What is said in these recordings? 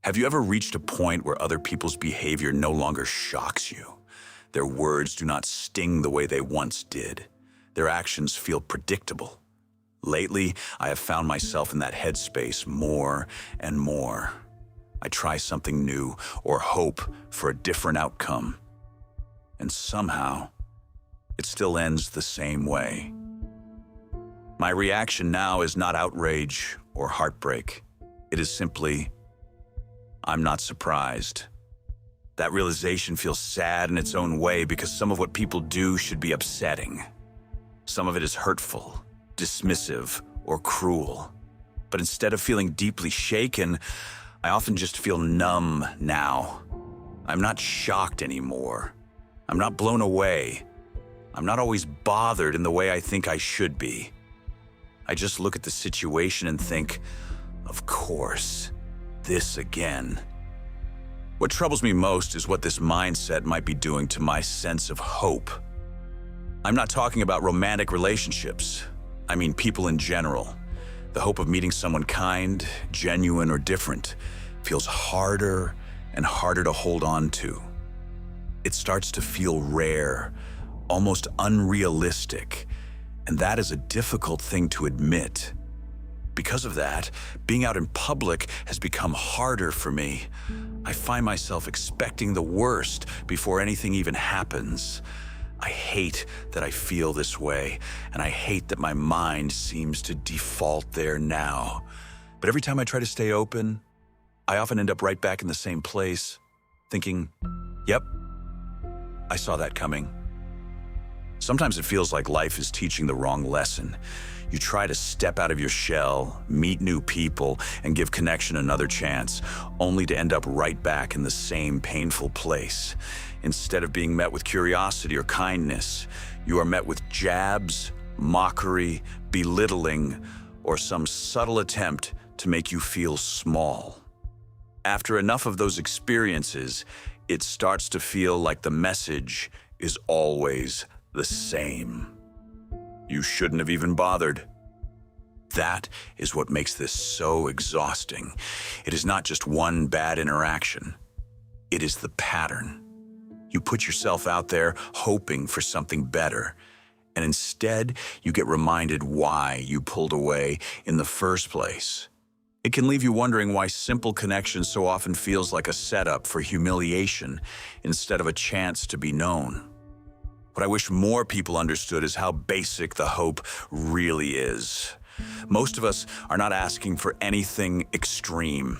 Have you ever reached a point where other people's behavior no longer shocks you? Their words do not sting the way they once did. Their actions feel predictable. Lately, I have found myself in that headspace more and more. I try something new or hope for a different outcome. And somehow, it still ends the same way. My reaction now is not outrage or heartbreak. It is simply, I'm not surprised. That realization feels sad in its own way because some of what people do should be upsetting. Some of it is hurtful, dismissive, or cruel. But instead of feeling deeply shaken, I often just feel numb now. I'm not shocked anymore. I'm not blown away. I'm not always bothered in the way I think I should be. I just look at the situation and think, of course, this again. What troubles me most is what this mindset might be doing to my sense of hope. I'm not talking about romantic relationships. I mean people in general. The hope of meeting someone kind, genuine, or different feels harder and harder to hold on to. It starts to feel rare, almost unrealistic, and that is a difficult thing to admit. Because of that, being out in public has become harder for me. I find myself expecting the worst before anything even happens. I hate that I feel this way, and I hate that my mind seems to default there now. But every time I try to stay open, I often end up right back in the same place, thinking, yep, I saw that coming. Sometimes it feels like life is teaching the wrong lesson. You try to step out of your shell, meet new people, and give connection another chance, only to end up right back in the same painful place. Instead of being met with curiosity or kindness, you are met with jabs, mockery, belittling, or some subtle attempt to make you feel small. After enough of those experiences, it starts to feel like the message is always the same. You shouldn't have even bothered. That is what makes this so exhausting. It is not just one bad interaction. It is the pattern. You put yourself out there hoping for something better, and instead you get reminded why you pulled away in the first place. It can leave you wondering why simple connection so often feels like a setup for humiliation instead of a chance to be known. What I wish more people understood is how basic the hope really is. Most of us are not asking for anything extreme.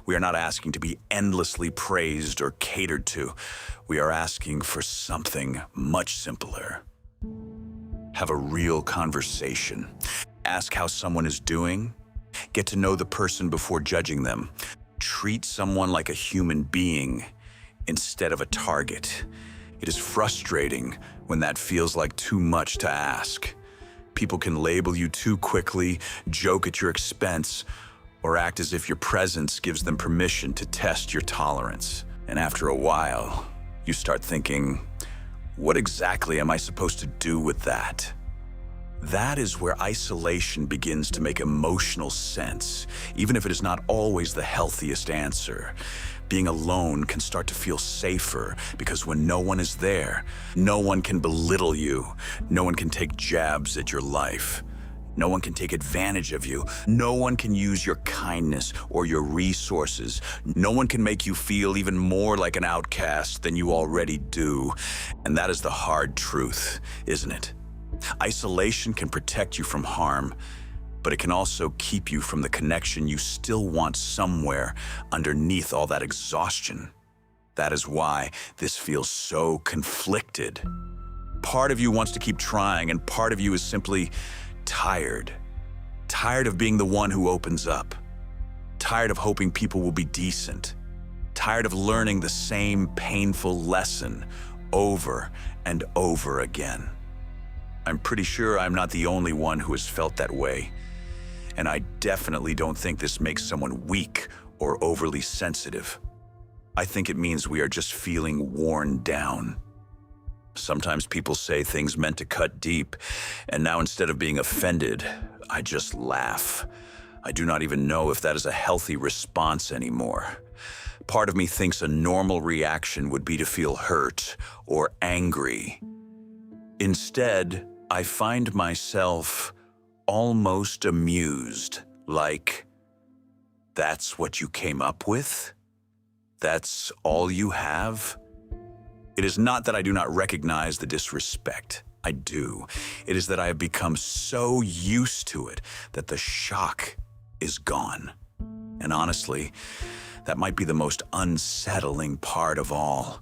We are not asking to be endlessly praised or catered to. We are asking for something much simpler. Have a real conversation. Ask how someone is doing. Get to know the person before judging them. Treat someone like a human being instead of a target. It is frustrating when that feels like too much to ask. People can label you too quickly, joke at your expense, or act as if your presence gives them permission to test your tolerance. And after a while, you start thinking, what exactly am I supposed to do with that? That is where isolation begins to make emotional sense, even if it is not always the healthiest answer. Being alone can start to feel safer because when no one is there, no one can belittle you. No one can take jabs at your life. No one can take advantage of you. No one can use your kindness or your resources. No one can make you feel even more like an outcast than you already do. And that is the hard truth, isn't it? Isolation can protect you from harm, but it can also keep you from the connection you still want somewhere underneath all that exhaustion. That is why this feels so conflicted. Part of you wants to keep trying, and part of you is simply tired. Tired of being the one who opens up. Tired of hoping people will be decent. Tired of learning the same painful lesson over and over again. I'm pretty sure I'm not the only one who has felt that way. And I definitely don't think this makes someone weak or overly sensitive. I think it means we are just feeling worn down. Sometimes people say things meant to cut deep, and now instead of being offended, I just laugh. I do not even know if that is a healthy response anymore. Part of me thinks a normal reaction would be to feel hurt or angry. Instead, I find myself almost amused, like, that's what you came up with? That's all you have? It is not that I do not recognize the disrespect. I do. It is that I have become so used to it that the shock is gone. And honestly, that might be the most unsettling part of all.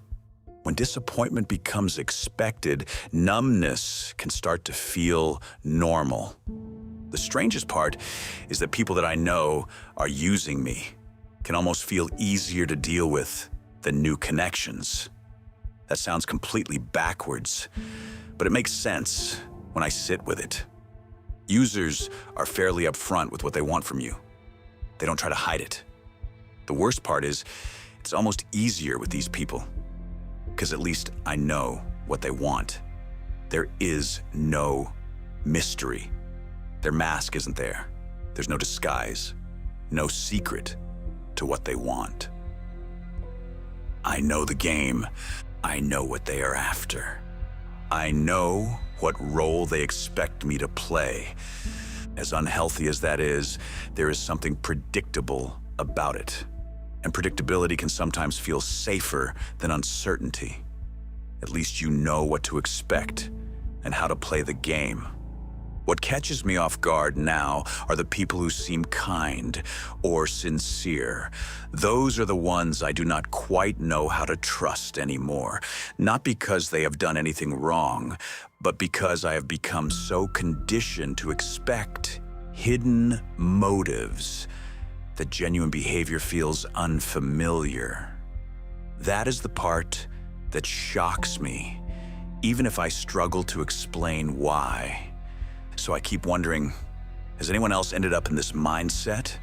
When disappointment becomes expected, numbness can start to feel normal. The strangest part is that people that I know are using me can almost feel easier to deal with than new connections. That sounds completely backwards, but it makes sense when I sit with it. Users are fairly upfront with what they want from you. They don't try to hide it. The worst part is, it's almost easier with these people, because at least I know what they want. There is no mystery. Their mask isn't there. There's no disguise, no secret to what they want. I know the game. I know what they are after. I know what role they expect me to play. As unhealthy as that is, there is something predictable about it. And predictability can sometimes feel safer than uncertainty. At least you know what to expect and how to play the game. What catches me off guard now are the people who seem kind or sincere. Those are the ones I do not quite know how to trust anymore. Not because they have done anything wrong, but because I have become so conditioned to expect hidden motives that genuine behavior feels unfamiliar. That is the part that shocks me, even if I struggle to explain why. So I keep wondering, has anyone else ended up in this mindset?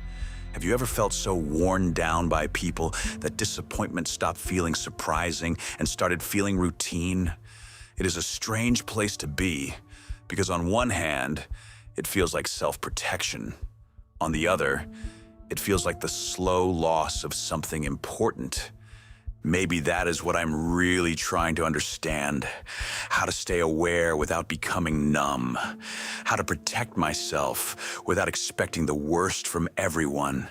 Have you ever felt so worn down by people that disappointment stopped feeling surprising and started feeling routine? It is a strange place to be, because on one hand, it feels like self-protection. On the other, it feels like the slow loss of something important. Maybe that is what I'm really trying to understand. How to stay aware without becoming numb. How to protect myself without expecting the worst from everyone.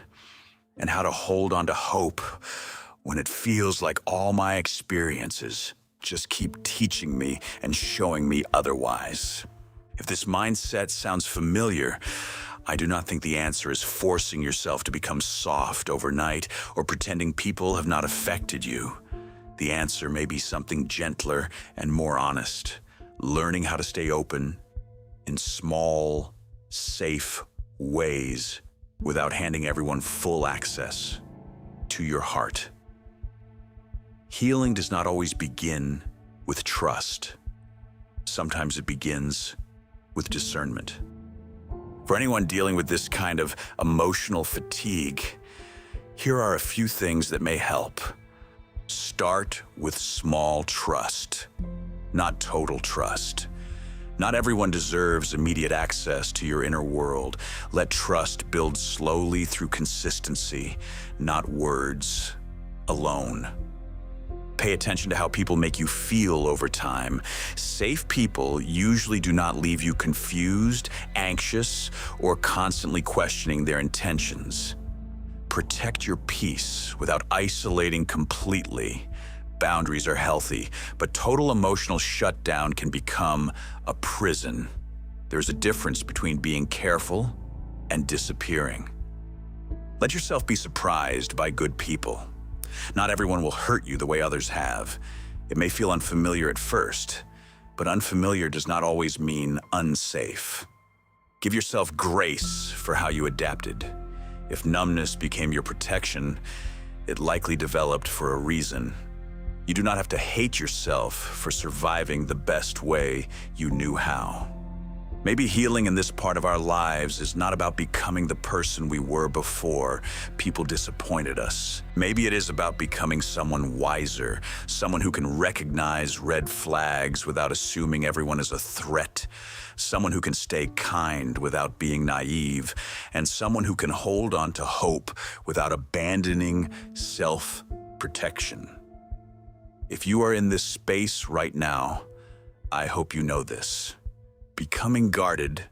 And how to hold on to hope when it feels like all my experiences just keep teaching me and showing me otherwise. If this mindset sounds familiar, I do not think the answer is forcing yourself to become soft overnight or pretending people have not affected you. The answer may be something gentler and more honest, learning how to stay open in small, safe ways without handing everyone full access to your heart. Healing does not always begin with trust. Sometimes it begins with discernment. For anyone dealing with this kind of emotional fatigue, here are a few things that may help. Start with small trust, not total trust. Not everyone deserves immediate access to your inner world. Let trust build slowly through consistency, not words alone. Pay attention to how people make you feel over time. Safe people usually do not leave you confused, anxious, or constantly questioning their intentions. Protect your peace without isolating completely. Boundaries are healthy, but total emotional shutdown can become a prison. There's a difference between being careful and disappearing. Let yourself be surprised by good people. Not everyone will hurt you the way others have. It may feel unfamiliar at first, but unfamiliar does not always mean unsafe. Give yourself grace for how you adapted. If numbness became your protection, it likely developed for a reason. You do not have to hate yourself for surviving the best way you knew how. Maybe healing in this part of our lives is not about becoming the person we were before people disappointed us. Maybe it is about becoming someone wiser, someone who can recognize red flags without assuming everyone is a threat, someone who can stay kind without being naive, and someone who can hold on to hope without abandoning self-protection. If you are in this space right now, I hope you know this. Becoming guarded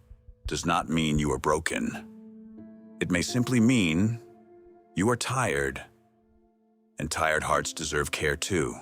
does not mean you are broken. It may simply mean you are tired, and tired hearts deserve care too.